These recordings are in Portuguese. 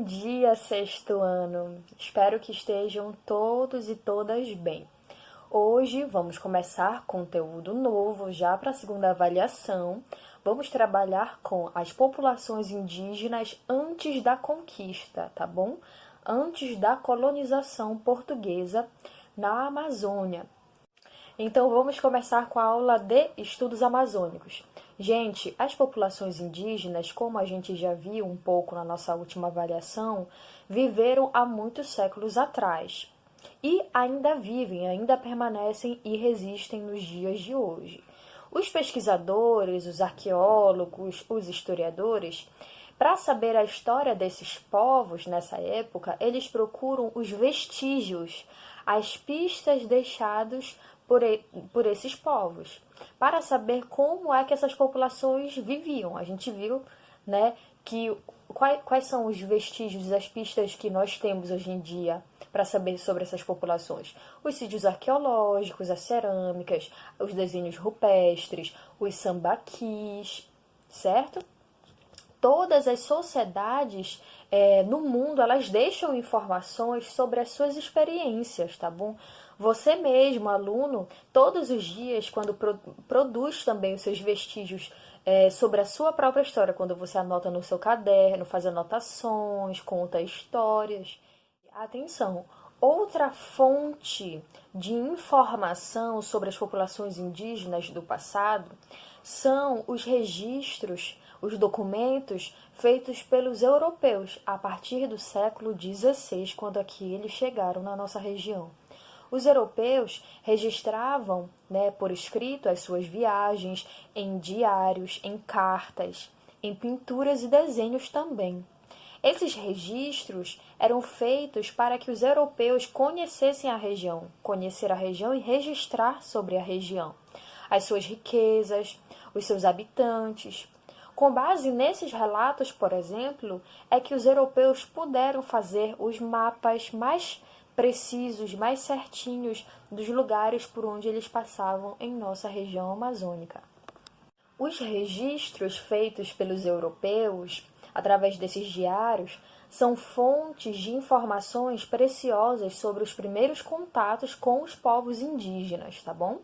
Bom dia, sexto ano! Espero que estejam todos e todas bem. Hoje vamos começar conteúdo novo já para a segunda avaliação. Vamos trabalhar com as populações indígenas antes da conquista, tá bom? Antes da colonização portuguesa na Amazônia. Então vamos começar com a aula de estudos amazônicos. Gente, as populações indígenas, como a gente já viu um pouco na nossa última avaliação, viveram há muitos séculos atrás e ainda vivem, ainda permanecem e resistem nos dias de hoje. Os pesquisadores, os arqueólogos, os historiadores, para saber a história desses povos nessa época, eles procuram os vestígios, as pistas deixadas por esses povos, para saber como é que essas populações viviam. A gente viu, né, que quais são os vestígios, as pistas que nós temos hoje em dia para saber sobre essas populações. Os sítios arqueológicos, as cerâmicas, os desenhos rupestres, os sambaquis, certo? Todas as sociedades no mundo, elas deixam informações sobre as suas experiências, tá bom? Você mesmo, aluno, todos os dias, quando produz também os seus vestígios sobre a sua própria história, quando você anota no seu caderno, faz anotações, conta histórias. Atenção! Outra fonte de informação sobre as populações indígenas do passado são os registros, os documentos feitos pelos europeus a partir do século XVI, quando aqui eles chegaram na nossa região. Os europeus registravam, por escrito as suas viagens em diários, em cartas, em pinturas e desenhos também. Esses registros eram feitos para que os europeus conhecessem a região, conhecer a região e registrar sobre a região, as suas riquezas, os seus habitantes. Com base nesses relatos, por exemplo, é que os europeus puderam fazer os mapas mais precisos, mais certinhos dos lugares por onde eles passavam em nossa região amazônica. Os registros feitos pelos europeus, através desses diários, são fontes de informações preciosas sobre os primeiros contatos com os povos indígenas, tá bom?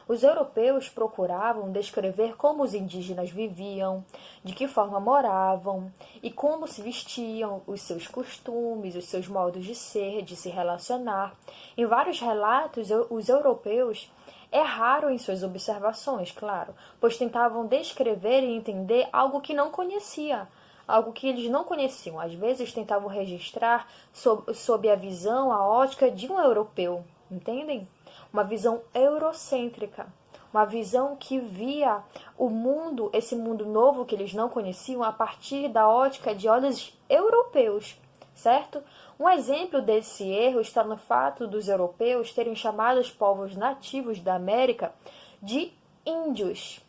Os europeus procuravam descrever como os indígenas viviam, de que forma moravam e como se vestiam, os seus costumes, os seus modos de ser, de se relacionar. Em vários relatos, os europeus erraram em suas observações, claro, pois tentavam descrever e entender algo que não conhecia, algo que eles não conheciam. Às vezes tentavam registrar sob a visão, a ótica de um europeu, entendem? Uma visão eurocêntrica, uma visão que via o mundo, esse mundo novo que eles não conheciam, a partir da ótica de olhos europeus, certo? Um exemplo desse erro está no fato dos europeus terem chamado os povos nativos da América de índios,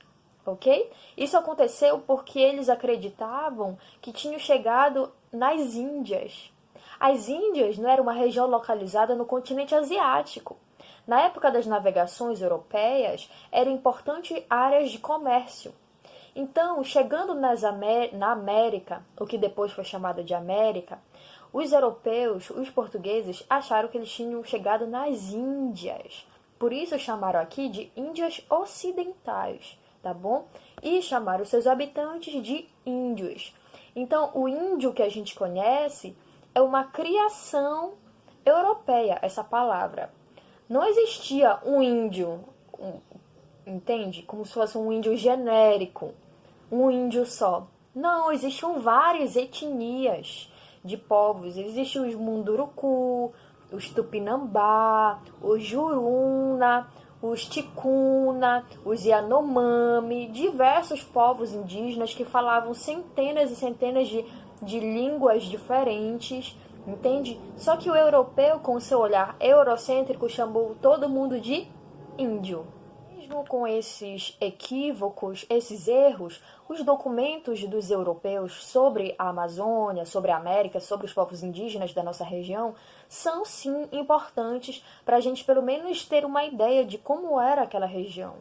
ok? Isso aconteceu porque eles acreditavam que tinham chegado nas Índias. As Índias não era uma região localizada no continente asiático. Na época das navegações europeias, eram importantes áreas de comércio. Então, chegando na América, o que depois foi chamada de América, os europeus, os portugueses, acharam que eles tinham chegado nas Índias. Por isso chamaram aqui de Índias Ocidentais, tá bom? E chamaram seus habitantes de índios. Então, o índio que a gente conhece é uma criação europeia, essa palavra. Não existia um índio, entende? Como se fosse um índio genérico, um índio só. Não, existiam várias etnias de povos. Existiam os Munduruku, os Tupinambá, os Juruna, os Ticuna, os Yanomami, diversos povos indígenas que falavam centenas e centenas de línguas diferentes, entende? Só que o europeu, com seu olhar eurocêntrico, chamou todo mundo de índio. Mesmo com esses equívocos, esses erros, os documentos dos europeus sobre a Amazônia, sobre a América, sobre os povos indígenas da nossa região, são sim importantes para a gente pelo menos ter uma ideia de como era aquela região.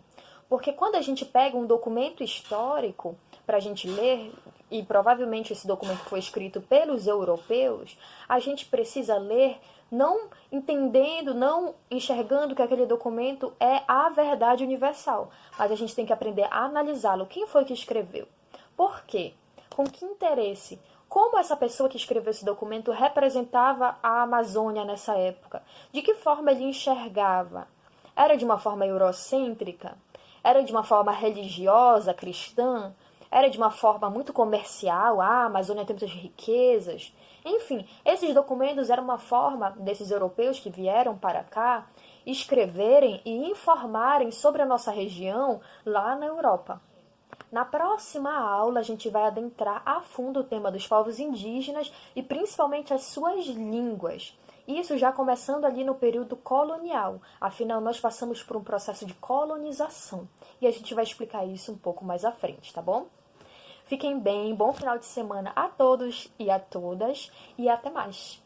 Porque quando a gente pega um documento histórico, para a gente ler, e provavelmente esse documento foi escrito pelos europeus, a gente precisa ler não entendendo, não enxergando que aquele documento é a verdade universal, mas a gente tem que aprender a analisá-lo. Quem foi que escreveu? Por quê? Com que interesse? Como essa pessoa que escreveu esse documento representava a Amazônia nessa época? De que forma ele enxergava? Era de uma forma eurocêntrica? Era de uma forma religiosa, cristã? Era de uma forma muito comercial? Ah, a Amazônia tem muitas riquezas. Enfim, esses documentos eram uma forma desses europeus que vieram para cá escreverem e informarem sobre a nossa região lá na Europa. Na próxima aula, a gente vai adentrar a fundo o tema dos povos indígenas e principalmente as suas línguas. Isso já começando ali no período colonial. Afinal, nós passamos por um processo de colonização. E a gente vai explicar isso um pouco mais à frente, tá bom? Fiquem bem, bom final de semana a todos e a todas e até mais!